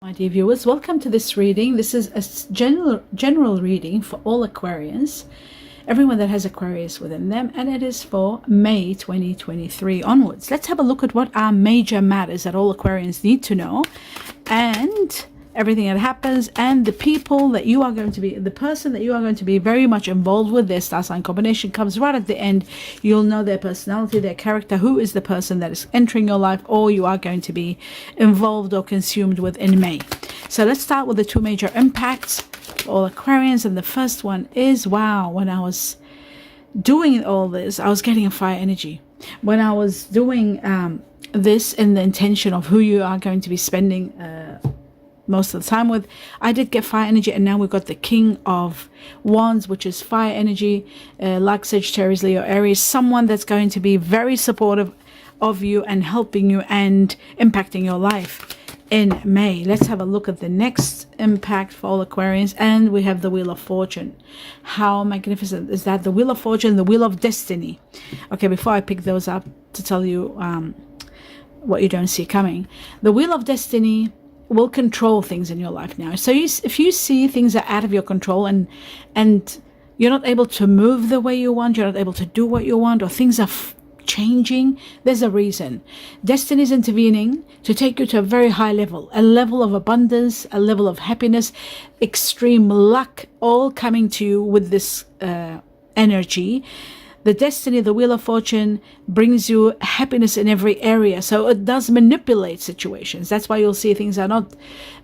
My dear viewers, welcome to this reading. This is a general reading for all Aquarians, everyone that has Aquarius within them, and it is for May 2023 onwards. Let's have a look at what are major matters that all Aquarians need to know, and everything that happens, and the people that you are going to be, the person that you are going to be very much involved with. Their star sign combination comes right at the end. You'll know their personality, their character, who is the person that is entering your life, or you are going to be involved or consumed with in May. So let's start with the two major impacts for all Aquarians. And the first one is, wow, when I was doing all this, I was getting a fire energy. When I was doing this in the intention of who you are going to be spending most of the time with, I did get fire energy. And now we've got the King of Wands, which is fire energy, like Sagittarius, Leo, Aries, someone that's going to be very supportive of you and helping you and impacting your life in May. Let's have a look at the next impact for all Aquarians, and we have the Wheel of Fortune. How magnificent is that? The Wheel of Fortune, the Wheel of Destiny. Okay, before I pick those up to tell you what you don't see coming, the Wheel of Destiny will control things in your life now. So if you see things are out of your control and you're not able to move the way you want, you're not able to do what you want, or things are changing, there's a reason. Destiny is intervening to take you to a very high level, a level of abundance, a level of happiness, extreme luck, all coming to you with this energy. The Destiny, the Wheel of Fortune, brings you happiness in every area. So it does manipulate situations. That's why you'll see things are not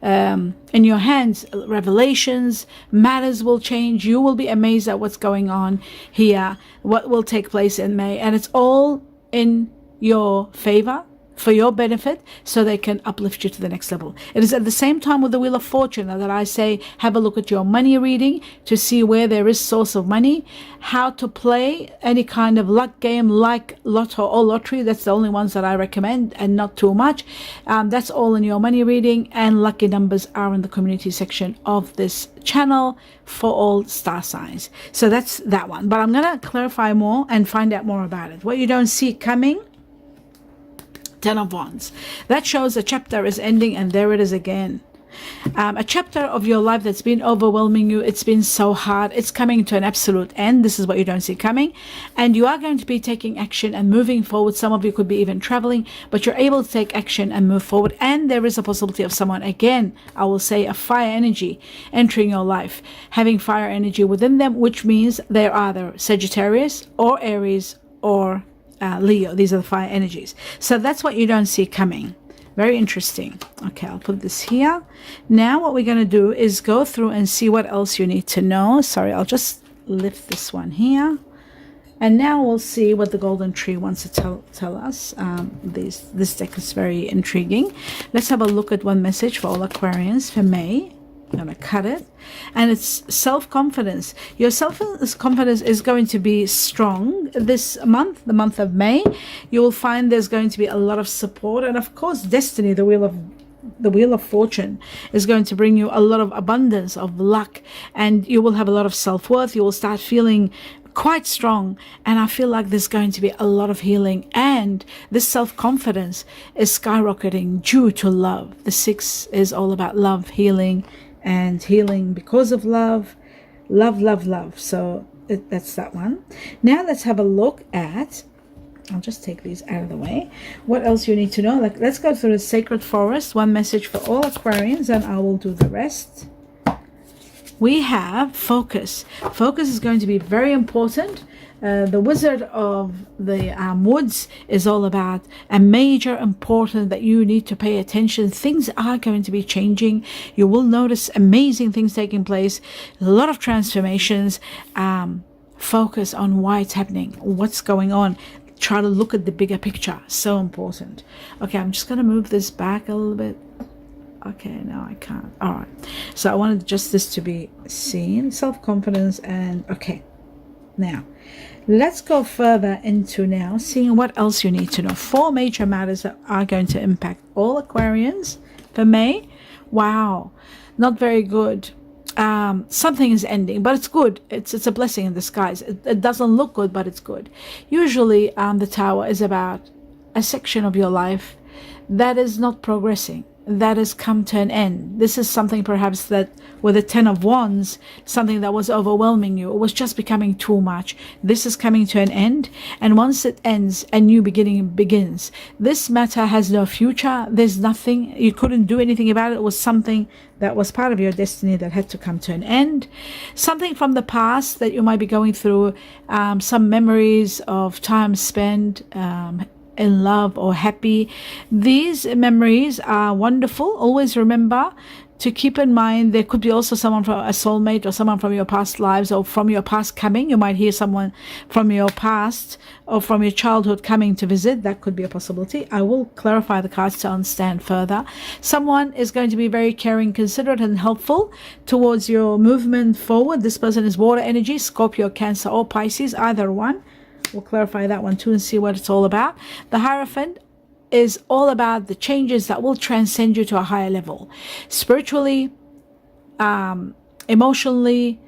in your hands. Revelations, matters will change. You will be amazed at what's going on here, what will take place in May. And it's all in your favor, for your benefit, so they can uplift you to the next level. It is at the same time with the Wheel of Fortune that I say, have a look at your money reading to see where there is source of money, how to play any kind of luck game like lotto or lottery. That's the only ones that I recommend, and not too much. That's all in your money reading, and lucky numbers are in the community section of this channel for all star signs. So that's that one. But I'm going to clarify more and find out more about it. What you don't see coming, 10 of Wands. That shows a chapter is ending, and there it is again. A chapter of your life that's been overwhelming you. It's been so hard. It's coming to an absolute end. This is what you don't see coming. And you are going to be taking action and moving forward. Some of you could be even traveling, but you're able to take action and move forward. And there is a possibility of someone, again, I will say, a fire energy entering your life, having fire energy within them, which means they're either Sagittarius or Aries or Leo. These are the fire energies. So that's what you don't see coming. Very interesting. Okay, I'll put this here. Now what we're going to do is go through and see what else you need to know. Sorry, I'll just lift this one here. And now we'll see what the golden tree wants to tell us. This deck is very intriguing. Let's have a look at one message for all Aquarians for May. I'm going to cut it, and it's self-confidence. Your self-confidence is going to be strong this month, the month of May. You will find there's going to be a lot of support, and of course Destiny, the Wheel of Fortune, is going to bring you a lot of abundance of luck, and you will have a lot of self-worth. You will start feeling quite strong, and I feel like there's going to be a lot of healing, and this self-confidence is skyrocketing due to love. The 6 is all about love, healing, and healing because of love. So that's that one. Now let's have a look at, I'll just take these out of the way, what else you need to know. Like, let's go through the sacred forest, one message for all Aquarians, and I will do the rest. We have focus. Focus is going to be very important. The Wizard of the Woods is all about a major important that you need to pay attention. Things are going to be changing. You will notice amazing things taking place, a lot of transformations. Focus on why it's happening, what's going on. Try to look at the bigger picture. So important. Okay, I'm just going to move this back a little bit. Okay, no, I can't. All right. So I wanted just this to be seen. Self-confidence, and okay. Now, let's go further into now seeing what else you need to know. 4 major matters that are going to impact all Aquarians for May. Wow, not very good. Something is ending, but it's good. It's a blessing in disguise. It doesn't look good, but it's good. Usually, the Tower is about a section of your life that is not progressing. that has come to an end. This is something perhaps that with the 10 of Wands, something that was overwhelming you. It was just becoming too much. This is coming to an end. And once it ends, a new beginning begins. This matter has no future. There's nothing. You couldn't do anything about it. It was something that was part of your destiny that had to come to an end. Something from the past that you might be going through, some memories of time spent in love or happy. These memories are wonderful. Always remember to keep in mind there could be also someone from a soulmate or someone from your past lives or from your past coming. You might hear someone from your past or from your childhood coming to visit. That could be a possibility. I will clarify the cards to understand further. Someone is going to be very caring, considerate and helpful towards your movement forward. This person is water energy, Scorpio, Cancer or Pisces, either one. We'll clarify that one too and see what it's all about. The Hierophant is all about the changes that will transcend you to a higher level. Spiritually, emotionally,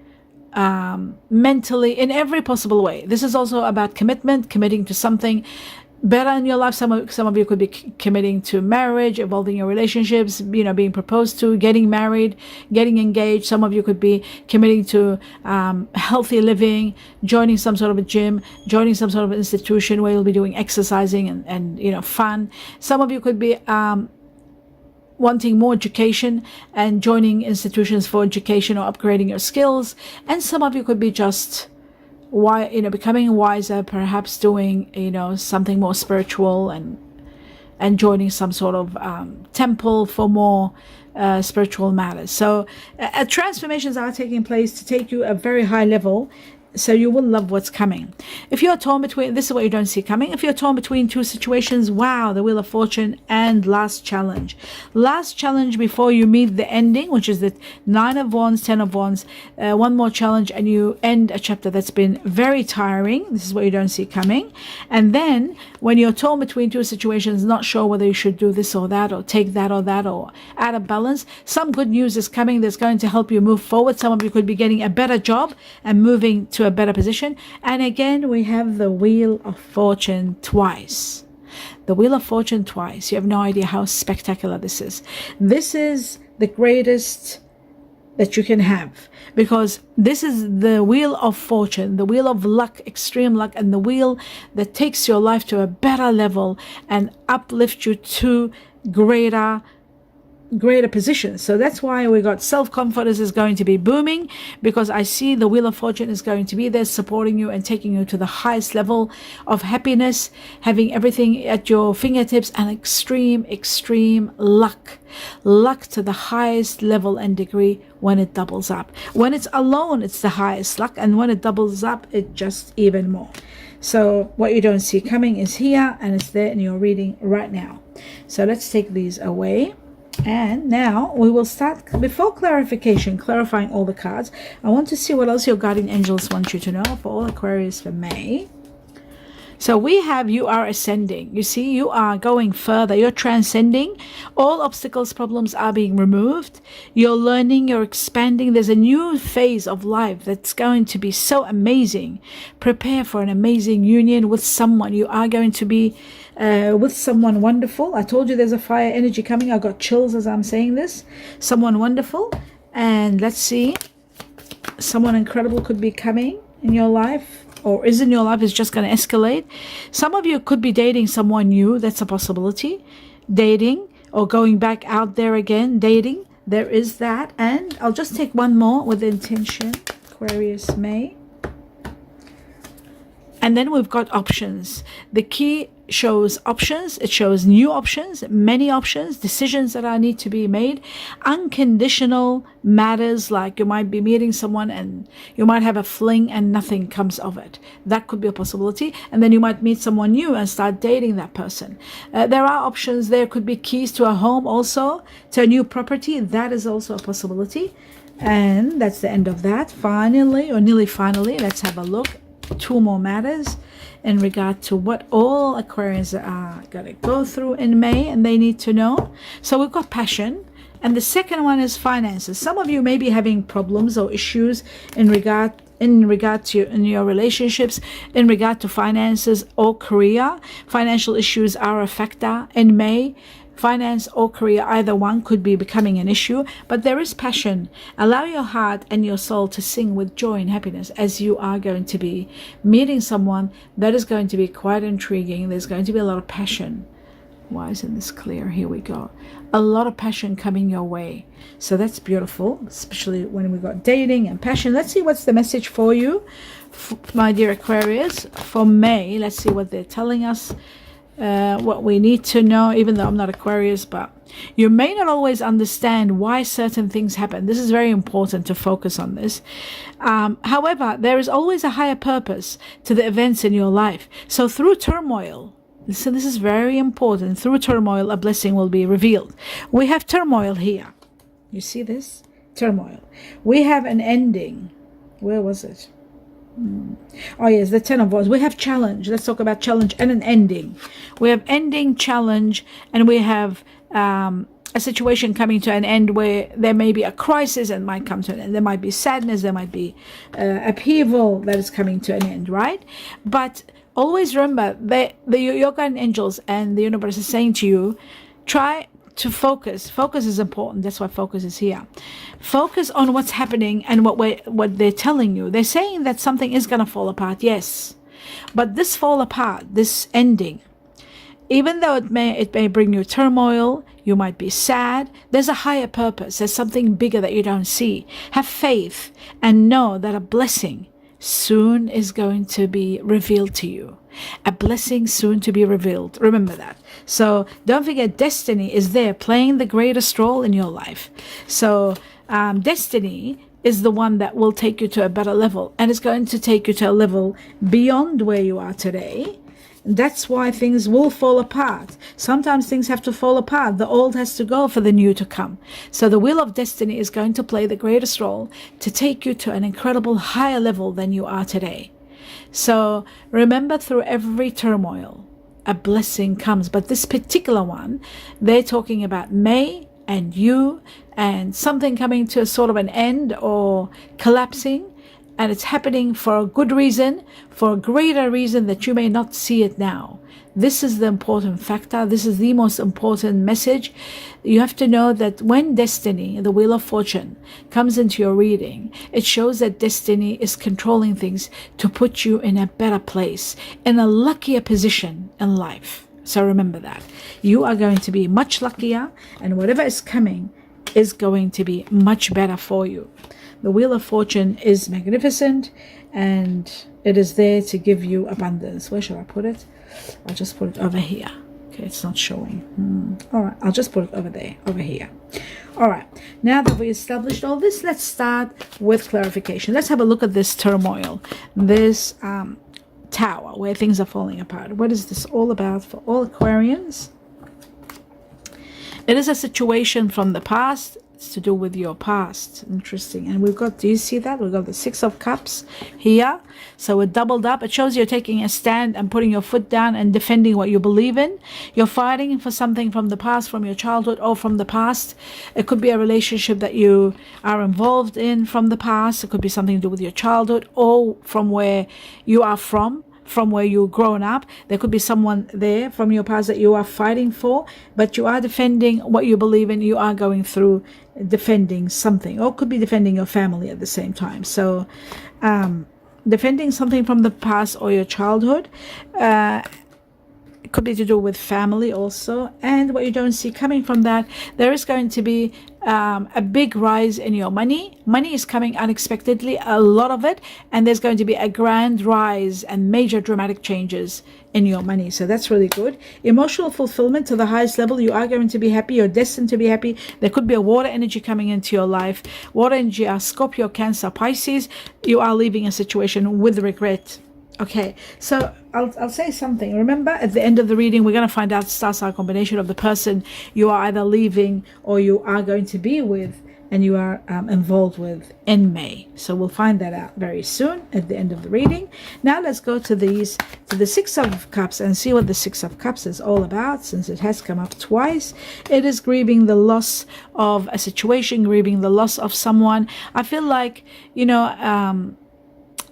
mentally, in every possible way. This is also about commitment, committing to something better in your life. Some of you could be committing to marriage, evolving your relationships, being proposed to, getting married, getting engaged. Some of you could be committing to healthy living, joining some sort of a gym, joining some sort of institution where you'll be doing exercising and fun. Some of you could be wanting more education and joining institutions for education or upgrading your skills. And some of you could be just becoming wiser, perhaps doing something more spiritual and joining some sort of temple for more spiritual matters. So transformations are taking place to take you a very high level, so you will love what's coming. If you're torn between, this is what you don't see coming. If you're torn between two situations, wow, the Wheel of Fortune and last challenge. Last challenge before you meet the ending, which is the 9 of Wands, 10 of Wands. One more challenge and you end a chapter that's been very tiring. This is what you don't see coming. And then when you're torn between two situations, not sure whether you should do this or that, or take that or that, or out of balance, some good news is coming that's going to help you move forward. Some of you could be getting a better job and moving to a better position. And again, we have the Wheel of Fortune twice. The Wheel of Fortune twice. You have no idea how spectacular this is. This is the greatest that you can have, because this is the Wheel of Fortune, the wheel of luck, extreme luck, and the wheel that takes your life to a better level and uplifts you to greater position. So that's why we got self-confidence is going to be booming, because I see the Wheel of Fortune is going to be there supporting you and taking you to the highest level of happiness, having everything at your fingertips, and extreme luck to the highest level and degree when it doubles up. When it's alone, it's the highest luck, and when it doubles up, it's just even more. So what you don't see coming is here, and it's there in your reading right now. So let's take these away. And now we will start, before clarifying all the cards, I want to see what else your guardian angels want you to know for all Aquarius for May. So we have, you are ascending. You see, you are going further. You're transcending. All obstacles, problems are being removed. You're learning, you're expanding. There's a new phase of life that's going to be so amazing. Prepare for an amazing union with someone. You are going to be with someone wonderful. I told you there's a fire energy coming. I got chills as I'm saying this. Someone wonderful. And let's see. Someone incredible could be coming in your life, or is in your life, is just going to escalate. Some of you could be dating someone new. That's a possibility. Dating or going back out there again. Dating. There is that. And I'll just take one more with intention. Aquarius May. And then we've got options. The key shows options. It shows new options, many options, decisions that need to be made, unconditional matters, like you might be meeting someone and you might have a fling and nothing comes of it. That could be a possibility. And then you might meet someone new and start dating that person. There are options. There could be keys to a home, also to a new property. That is also a possibility. And that's the end of that. Finally, or nearly finally, let's have a look. Two more matters in regard to what all Aquarians are going to go through in May and they need to know. So we've got passion, and the second one is finances. Some of you may be having problems or issues in regard to in your relationships, in regard to finances or career. Financial issues are a factor in May. finance or career, either one could be becoming an issue, but there is passion. Allow your heart and your soul to sing with joy and happiness, as you are going to be meeting someone that is going to be quite intriguing. There's going to be a lot of passion. Why isn't this clear? Here we go. A lot of passion coming your way. So that's beautiful, especially when we got dating and passion. Let's see what's the message for you, my dear Aquarius, for May. Let's see what they're telling us, what we need to know, even though I'm not Aquarius. But you may not always understand why certain things happen. This is very important to focus on this. However, there is always a higher purpose to the events in your life. So through turmoil, so this is very important. Through turmoil, a blessing will be revealed. We have turmoil here. You see this? Turmoil. We have an ending. Where was it? Oh yes, the Ten of Wands. We have challenge. Let's talk about challenge and an ending. We have ending, challenge, and we have a situation coming to an end where there may be a crisis and might come to an end. There might be sadness. There might be upheaval that is coming to an end, right? But always remember that your guardian angels and the universe is saying to you, try to focus. Focus is important. That's why focus is here. Focus on what's happening and what they're telling you. They're saying that something is going to fall apart, yes. But this fall apart, this ending, even though it may bring you turmoil, you might be sad, there's a higher purpose. There's something bigger that you don't see. Have faith and know that a blessing soon is going to be revealed to you. A blessing soon to be revealed. Remember that. So don't forget, destiny is there playing the greatest role in your life. So destiny is the one that will take you to a better level, and it's going to take you to a level beyond where you are today. That's why things will fall apart. Sometimes things have to fall apart. The old has to go for the new to come. So the wheel of destiny is going to play the greatest role to take you to an incredible higher level than you are today. So remember, through every turmoil, a blessing comes. But this particular one, they're talking about May and you and something coming to a sort of an end or collapsing. And it's happening for a good reason, for a greater reason that you may not see it now. This is the important factor. This is the most important message. You have to know that when destiny, the wheel of fortune, comes into your reading, it shows that destiny is controlling things to put you in a better place, in a luckier position in life. So remember that. You are going to be much luckier, and whatever is coming is going to be much better for you. The Wheel of Fortune is magnificent, and it is there to give you abundance. Where should I put it? I'll just put it over here. Okay, it's not showing. All right, I'll just put it over there, over here. All right, now that we established all this, let's start with clarification. Let's have a look at this turmoil, this tower where things are falling apart. What is this all about for all Aquarians? It is a situation from the past. It's to do with your past. Interesting. And we've got, do you see that? We've got the Six of Cups here. So it doubled up. It shows you're taking a stand and putting your foot down and defending what you believe in. You're fighting for something from the past, from your childhood or from the past. It could be a relationship that you are involved in from the past. It could be something to do with your childhood or from where you are from where you've grown up. There could be someone there from your past that you are fighting for, but you are defending what you believe in. You are going through defending something, or could be defending your family at the same time. So defending something from the past or your childhood. It could be to do with family also. And what you don't see coming from that, there is going to be a big rise in your money. Money is coming unexpectedly, a lot of it, and there's going to be a grand rise and major dramatic changes in your money. So that's really good. Emotional fulfillment to the highest level. You are going to be happy. You're destined to be happy. There could be a water energy coming into your life. Water energy are Scorpio, Cancer, Pisces. You are leaving a situation with regret. Okay, so I'll say something. Remember, at the end of the reading, we're going to find out star sign combination of the person you are either leaving or you are going to be with and you are involved with in May. So we'll find that out very soon at the end of the reading. Now let's go to the Six of Cups and see what the Six of Cups is all about, since it has come up twice. It is grieving the loss of a situation, grieving the loss of someone. I feel like,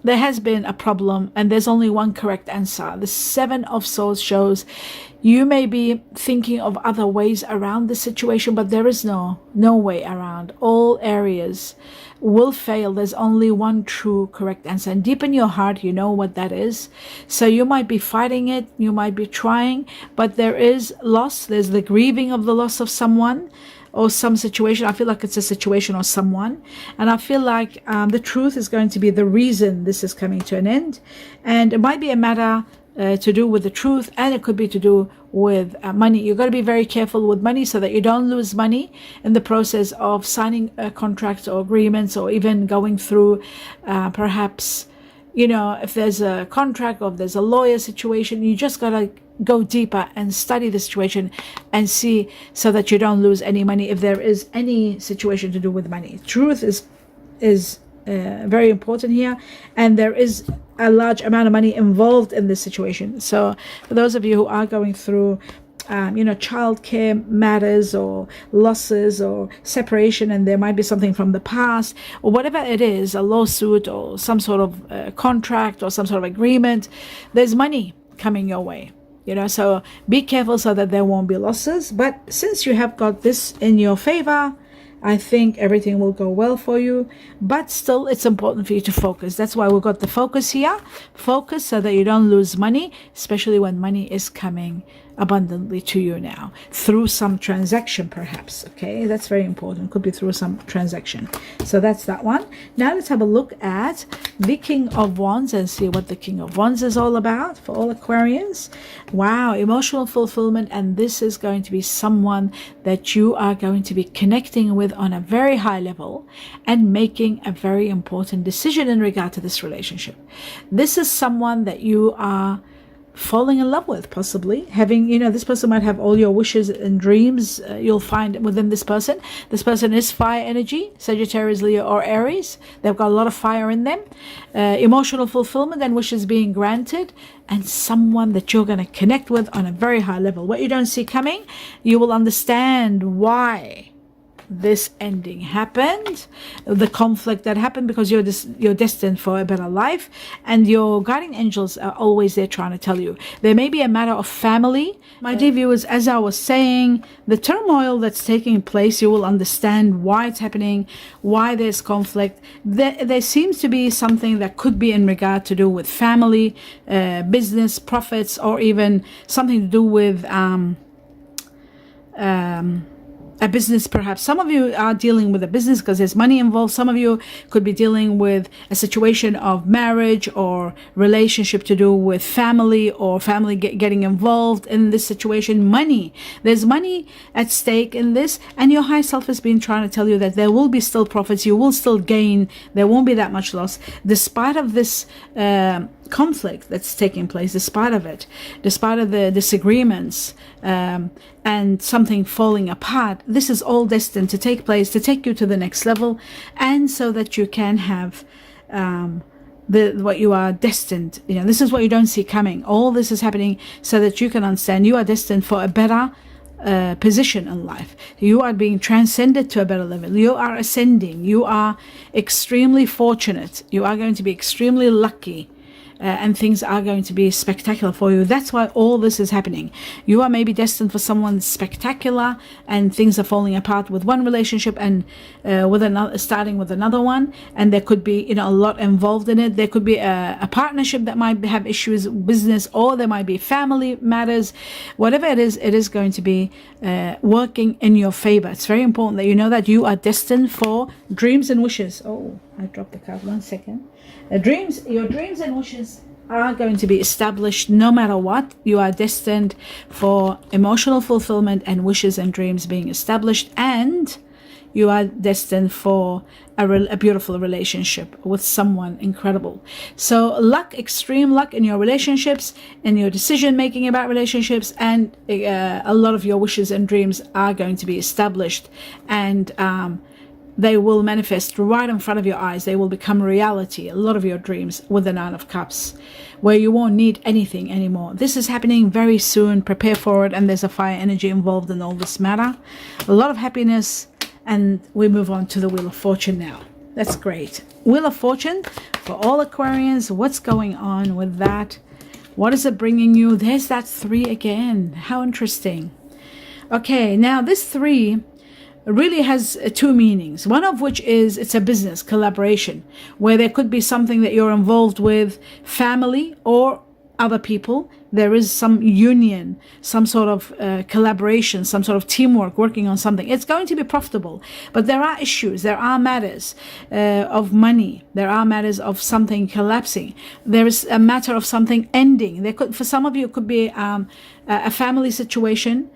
there has been a problem and there's only one correct answer. The Seven of Swords shows you may be thinking of other ways around the situation, but there is no way around. All areas will fail. There's only one true correct answer, and deep in your heart you know what that is. So you might be fighting it, you might be trying, but there is loss. There's the grieving of the loss of someone or some situation. I feel like it's a situation or someone, and I feel like the truth is going to be the reason this is coming to an end. And it might be a matter to do with the truth, and it could be to do with money. You've got to be very careful with money so that you don't lose money in the process of signing contracts or agreements, or even going through perhaps, you know, if there's a contract or if there's a lawyer situation. You just got to go deeper and study the situation and see so that you don't lose any money if there is any situation to do with money. Truth is very important here, and there is a large amount of money involved in this situation. So for those of you who are going through you know, childcare matters or losses or separation, and there might be something from the past or whatever it is, a lawsuit or some sort of contract or some sort of agreement, there's money coming your way. You know, so be careful so that there won't be losses. But since you have got this in your favor, I think everything will go well for you. But still, it's important for you to focus. That's why we've got the focus here. Focus so that you don't lose money, especially when money is coming abundantly to you now through some transaction, perhaps. Okay, that's very important. Could be through some transaction. So that's that one. Now let's have a look at the King of Wands and see what the King of Wands is all about for all Aquarians. Wow, emotional fulfillment, and this is going to be someone that you are going to be connecting with on a very high level and making a very important decision in regard to this relationship. This is someone that you are falling in love with, possibly having, you know, this person might have all your wishes and dreams. You'll find within this person. This person is fire energy, Sagittarius, Leo, or Aries. They've got a lot of fire in them. Emotional fulfillment and wishes being granted, and someone that you're going to connect with on a very high level. What you don't see coming, you will understand why this ending happened, the conflict that happened, because you're destined for a better life, and your guardian angels are always there trying to tell you. There may be a matter of family. My dear viewers, as I was saying, the turmoil that's taking place, you will understand why it's happening, why there's conflict. There seems to be something that could be in regard to do with family, business, profits, or even something to do with a business, perhaps. Some of you are dealing with a business because there's money involved. Some of you could be dealing with a situation of marriage or relationship to do with family, or family getting involved in this situation. Money. There's money at stake in this, and your high self has been trying to tell you that there will be still profits. You will still gain. There won't be that much loss. Despite of this conflict that's taking place, despite of it, despite of the disagreements and something falling apart, this is all destined to take place, to take you to the next level, and so that you can have what you are destined. You know, this is what you don't see coming. All this is happening so that you can understand you are destined for a better position in life. You are being transcended to a better level. You are ascending. You are extremely fortunate. You are going to be extremely lucky. And things are going to be spectacular for you. That's why all this is happening. You are maybe destined for someone spectacular, and things are falling apart with one relationship and with another, starting with another one. And there could be, you know, a lot involved in it. There could be a partnership that might have issues, business, or there might be family matters. Whatever it is going to be working in your favor. It's very important that you know that you are destined for dreams and wishes. Oh, I dropped the card. 1 second. Your dreams and wishes are going to be established no matter what. You are destined for emotional fulfillment and wishes and dreams being established, and you are destined for a beautiful relationship with someone incredible. So luck, extreme luck in your relationships, in your decision making about relationships, and a lot of your wishes and dreams are going to be established, and they will manifest right in front of your eyes. They will become reality, a lot of your dreams, with the Nine of Cups, where you won't need anything anymore. This is happening very soon. Prepare for it, and there's a fire energy involved in all this matter. A lot of happiness, and we move on to the Wheel of Fortune now. That's great. Wheel of Fortune for all Aquarians. What's going on with that? What is it bringing you? There's that 3 again. How interesting. Okay, now this 3 really has 2 meanings. One of which is it's a business collaboration where there could be something that you're involved with, family or other people. There is some union, some sort of collaboration, some sort of teamwork working on something. It's going to be profitable, but there are issues, there are matters of money, there are matters of something collapsing, there is a matter of something ending. There could, for some of you, it could be a family situation,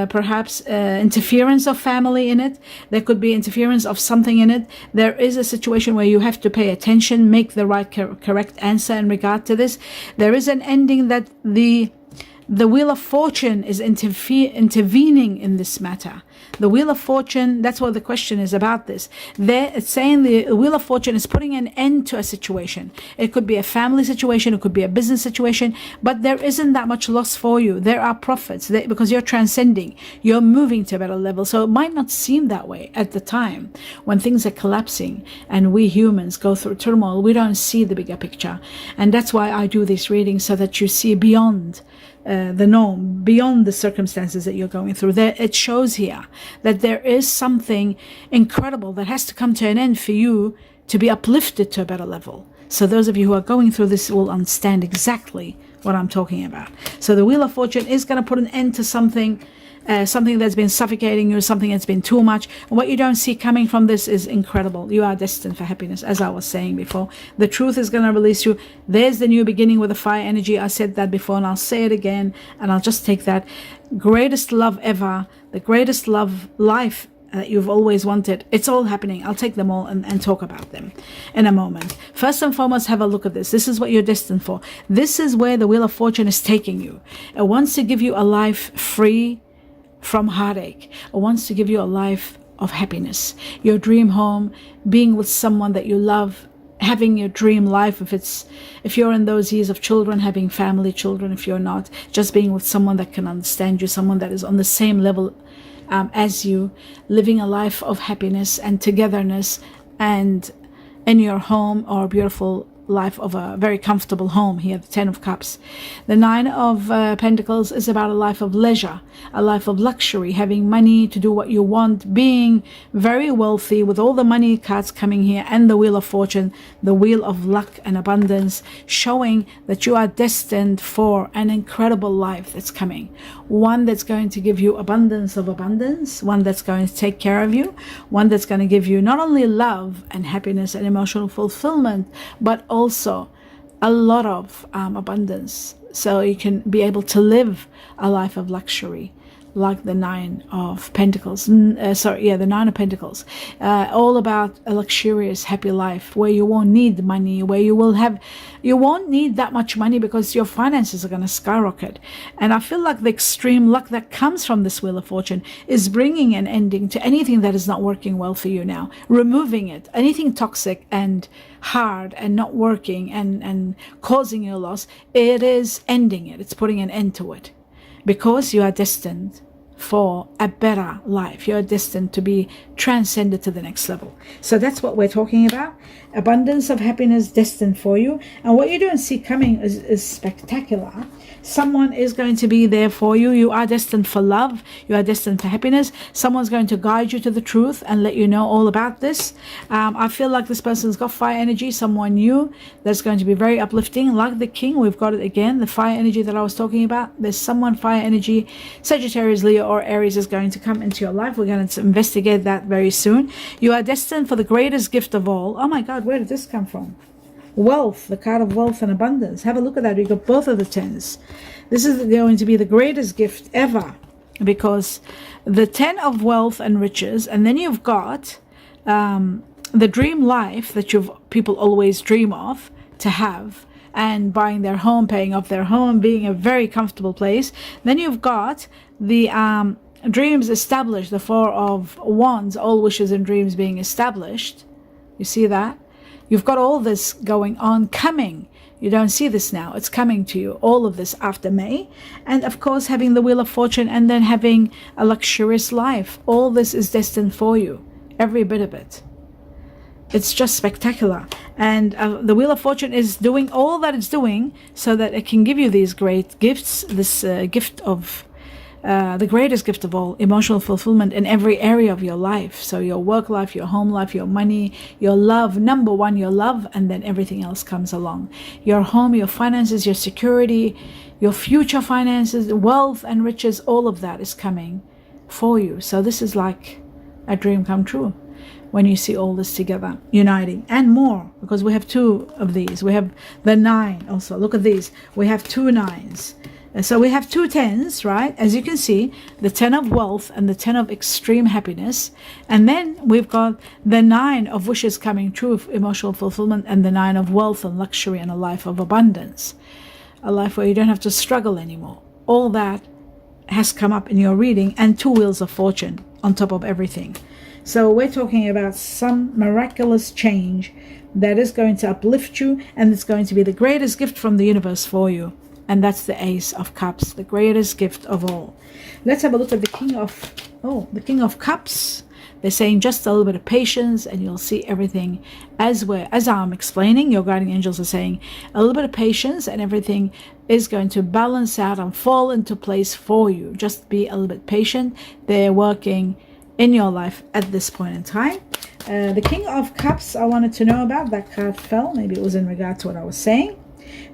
perhaps interference of family in it. There could be interference of something in it. There is a situation where you have to pay attention, make the right correct answer in regard to this. There is an ending that the Wheel of Fortune is intervening in this matter. The Wheel of Fortune, that's what the question is about this. It's saying the Wheel of Fortune is putting an end to a situation. It could be a family situation, it could be a business situation, but there isn't that much loss for you. There are profits because you're transcending, you're moving to a better level. So it might not seem that way at the time when things are collapsing and we humans go through turmoil. We don't see the bigger picture. And that's why I do these readings, so that you see beyond the norm, beyond the circumstances that you're going through. There, it shows here that there is something incredible that has to come to an end for you to be uplifted to a better level. So those of you who are going through this will understand exactly what I'm talking about. So the Wheel of Fortune is going to put an end to something that's been suffocating you, something that's been too much. And what you don't see coming from this is incredible. You are destined for happiness, as I was saying before. The truth is going to release you. There's the new beginning with the fire energy. I said that before, and I'll say it again, and I'll just take that. Greatest love ever, the greatest love life that you've always wanted. It's all happening. I'll take them all and talk about them in a moment. First and foremost, have a look at this. This is what you're destined for. This is where the Wheel of Fortune is taking you. It wants to give you a life free from heartache. It wants to give you a life of happiness, your dream home, being with someone that you love, having your dream life. If you're in those years of children, having family, children. If you're not, just being with someone that can understand you, someone that is on the same level as you, living a life of happiness and togetherness, and in your home, or a beautiful life of a very comfortable home here, the 10 of Cups. The 9 of Pentacles is about a life of leisure, a life of luxury, having money to do what you want, being very wealthy with all the money cards coming here, and the Wheel of Fortune, the wheel of luck and abundance, showing that you are destined for an incredible life that's coming. One that's going to give you abundance of abundance, one that's going to take care of you, one that's going to give you not only love and happiness and emotional fulfillment, but also a lot of abundance, so you can be able to live a life of luxury, like the 9 of Pentacles. The 9 of Pentacles, all about a luxurious, happy life where you won't need money, where you won't need that much money because your finances are going to skyrocket. And I feel like the extreme luck that comes from this Wheel of Fortune is bringing an ending to anything that is not working well for you now, removing it, anything toxic and hard and not working and causing you loss. It is ending it. It's putting an end to it, because you are destined for a better life. You're destined to be transcended to the next level. So that's what we're talking about. Abundance of happiness destined for you. And what you don't see coming is spectacular. Someone is going to be there for you. You are destined for love. You are destined for happiness. Someone's going to guide you to the truth and let you know all about this. I feel like this person's got fire energy, someone new that's going to be very uplifting. Like the King, we've got it again, the fire energy that I was talking about. There's someone fire energy, Sagittarius, Leo, or Aries is going to come into your life. We're going to investigate that very soon. You are destined for the greatest gift of all. Oh my God, where did this come from? Wealth, the card of wealth and abundance. Have a look at that. We got both of the 10s. This is going to be the greatest gift ever, because the 10 of wealth and riches, and then you've got the dream life that people always dream of to have, and buying their home, paying off their home, being a very comfortable place. Then you've got the dreams established, the 4 of Wands, all wishes and dreams being established. You see that? You've got all this going on, coming. You don't see this now. It's coming to you. All of this after May. And of course, having the Wheel of Fortune, and then having a luxurious life. All this is destined for you. Every bit of it. it's just spectacular. And the Wheel of Fortune is doing all that it's doing so that it can give you these great gifts, this gift of the greatest gift of all, emotional fulfillment in every area of your life. So your work life, your home life, your money, your love, number one, your love, and then everything else comes along. Your home, your finances, your security, your future finances, wealth and riches, all of that is coming for you. So this is like a dream come true when you see all this together, uniting, and more, because we have two of these. We have the 9 also. Look at these. We have 2 9s. So we have 2 10s, right? As you can see, the 10 of wealth and the 10 of extreme happiness. And then we've got the 9 of wishes coming true, of emotional fulfillment, and the 9 of wealth and luxury and a life of abundance. A life where you don't have to struggle anymore. All that has come up in your reading, and 2 wheels of fortune on top of everything. So we're talking about some miraculous change that is going to uplift you, and it's going to be the greatest gift from the universe for you. And that's the Ace of Cups, the greatest gift of all. Let's have a look at the King of Cups. They're saying just a little bit of patience and you'll see everything as I'm explaining. Your guardian angels are saying a little bit of patience and everything is going to balance out and fall into place for you. Just be a little bit patient. They're working in your life at this point in time. The King of Cups, I wanted to know about. That card fell. Maybe it was in regard to what I was saying.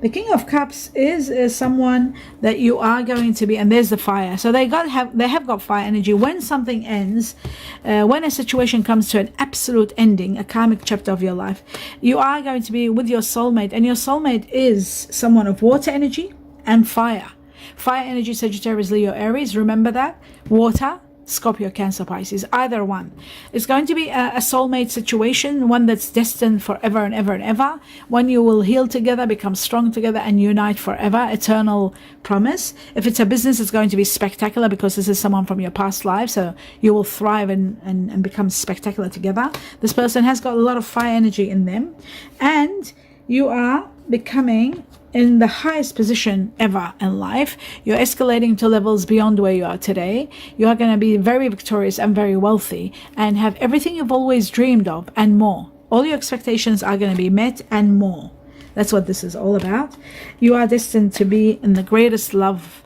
The King of Cups is someone that you are going to be, and there's the fire. So they have got fire energy. When something ends, when a situation comes to an absolute ending, a karmic chapter of your life, you are going to be with your soulmate, and your soulmate is someone of water energy and fire. Fire energy, Sagittarius, Leo, Aries. Remember that. Water, Scorpio, Cancer, Pisces, either one. It's going to be a soulmate situation, one that's destined forever and ever and ever. One you will heal together, become strong together, and unite forever. Eternal promise. If it's a business, it's going to be spectacular because this is someone from your past life. So you will thrive and become spectacular together. This person has got a lot of fire energy in them. And you are becoming in the highest position ever in life. You're escalating to levels beyond where you are today. You are going to be very victorious and very wealthy and have everything you've always dreamed of and more. All your expectations are going to be met and more. That's what this is all about. You are destined to be in the greatest love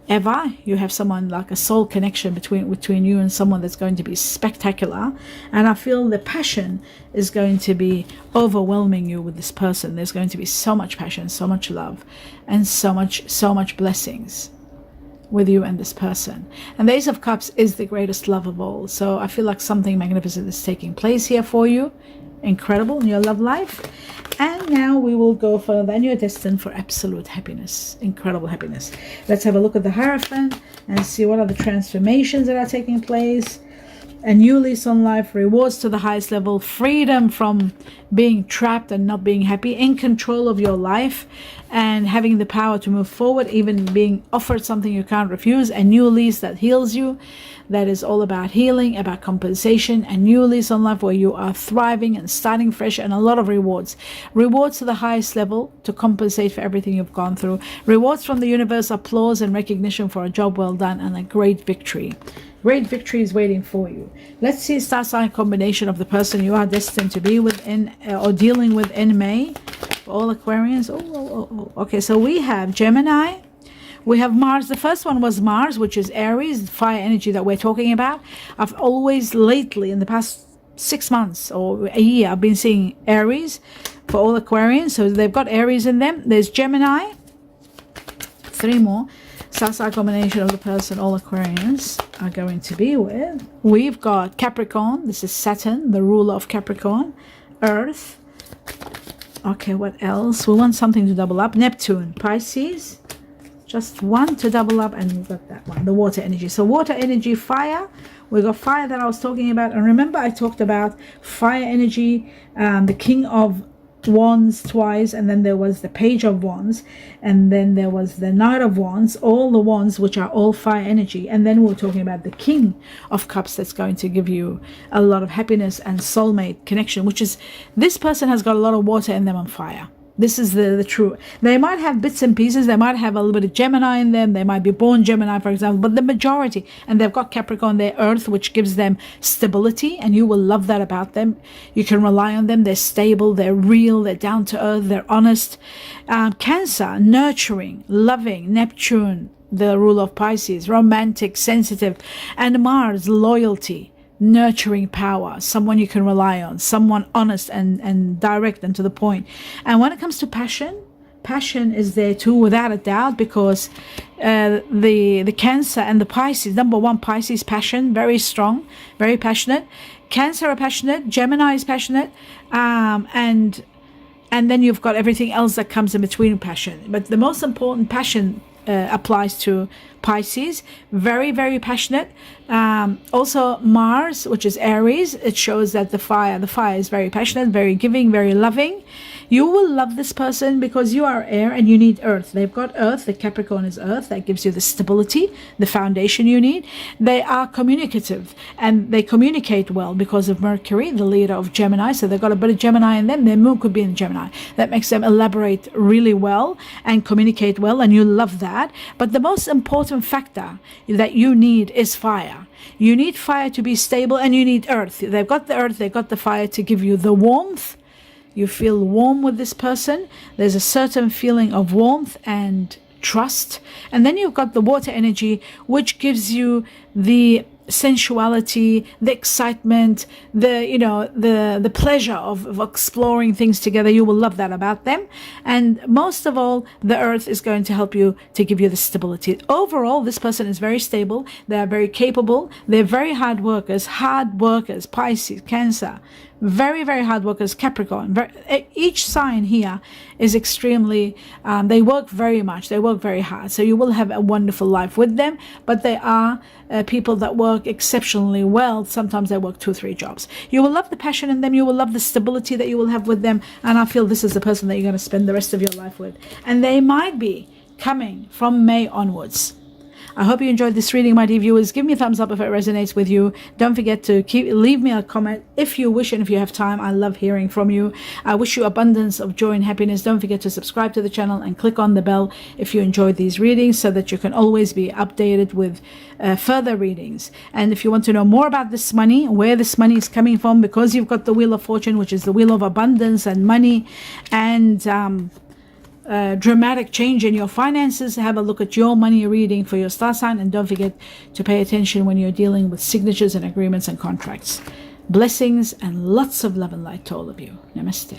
ever. You have someone like a soul connection between you and someone that's going to be spectacular. And I feel the passion is going to be overwhelming you with this person. There's going to be so much passion, so much love, and so much blessings with you and this person. And the Ace of Cups is the greatest love of all. So I feel like something magnificent is taking place here for you. Incredible in your love life. And now we will go further, and you're destined for absolute happiness, incredible happiness. Let's have a look at the Hierophant and see what are the transformations that are taking place. A new lease on life, rewards to the highest level, freedom from being trapped and not being happy, in control of your life and having the power to move forward, even being offered something you can't refuse, a new lease that heals you. That is all about healing, about compensation, a new lease on life where you are thriving and starting fresh, and a lot of rewards. Rewards to the highest level to compensate for everything you've gone through. Rewards from the universe, applause and recognition for a job well done, and a great victory. Great victory is waiting for you. Let's see a star sign combination of the person you are destined to be within or dealing with in May. For all Aquarians. Okay, so we have Gemini. We have Mars. The first one was Mars, which is Aries, the fire energy that we're talking about. I've always lately, in the past 6 months or a year, I've been seeing Aries for all Aquarians. So they've got Aries in them. There's Gemini. 3 more. Star combination of the person all Aquarians are going to be with. We've got Capricorn. This is Saturn, the ruler of Capricorn. Earth. Okay, what else? We want something to double up. Neptune, Pisces. Just one to double up, and we've got that one, the water energy. So water energy, fire. We got fire that I was talking about. And remember, I talked about fire energy, the King of Wands twice, and then there was the Page of Wands, and then there was the Knight of Wands, all the wands which are all fire energy. And then we're talking about the King of Cups that's going to give you a lot of happiness and soulmate connection, which is, this person has got a lot of water in them and fire. This is the true. They might have bits and pieces. They might have a little bit of Gemini in them. They might be born Gemini, for example. But the majority, and they've got Capricorn, their Earth, which gives them stability. And you will love that about them. You can rely on them. They're stable. They're real. They're down to earth. They're honest. Cancer, nurturing, loving. Neptune, the ruler of Pisces, romantic, sensitive. And Mars, loyalty, nurturing power, someone you can rely on, someone honest and direct and to the point. And when it comes to passion is there too, without a doubt, because the Cancer and the Pisces, number one, Pisces, passion, very strong, very passionate. Cancer are passionate, Gemini is passionate, and then you've got everything else that comes in between passion. But the most important passion applies to Pisces, very, very passionate. Also Mars, which is Aries, it shows that the fire is very passionate, very giving, very loving. You will love this person because you are air and you need earth. They've got earth. The Capricorn is earth. That gives you the stability, the foundation you need. They are communicative and they communicate well because of Mercury, the leader of Gemini. So they've got a bit of Gemini in them. Their moon could be in Gemini. That makes them elaborate really well and communicate well, and you love that. But the most important factor that you need is fire. You need fire to be stable, and you need earth. They've got the earth, they've got the fire to give you the warmth. You feel warm with this person. There's a certain feeling of warmth and trust. And then you've got the water energy, which gives you the sensuality, the excitement, the pleasure of exploring things together. You will love that about them. And most of all, the earth is going to help you to give you the stability. Overall, this person is very stable. They are very capable. They're very hard workers, Pisces, Cancer, very, very hard workers, Capricorn. Each sign here is extremely, they work very much. They work very hard. So you will have a wonderful life with them. But they are people that work exceptionally well. Sometimes they work 2-3 jobs. You will love the passion in them. You will love the stability that you will have with them. And I feel this is the person that you're going to spend the rest of your life with. And they might be coming from May onwards. I hope you enjoyed this reading, my dear viewers. Give me a thumbs up if it resonates with you. Don't forget to leave me a comment if you wish and if you have time. I love hearing from you. I wish you abundance of joy and happiness. Don't forget to subscribe to the channel and click on the bell if you enjoyed these readings, so that you can always be updated with further readings. And if you want to know more about this money, where this money is coming from, because you've got the Wheel of Fortune, which is the wheel of abundance and money and dramatic change in your finances, have a look at your money reading for your star sign. And don't forget to pay attention when you're dealing with signatures and agreements and contracts. Blessings and lots of love and light to all of you. Namaste.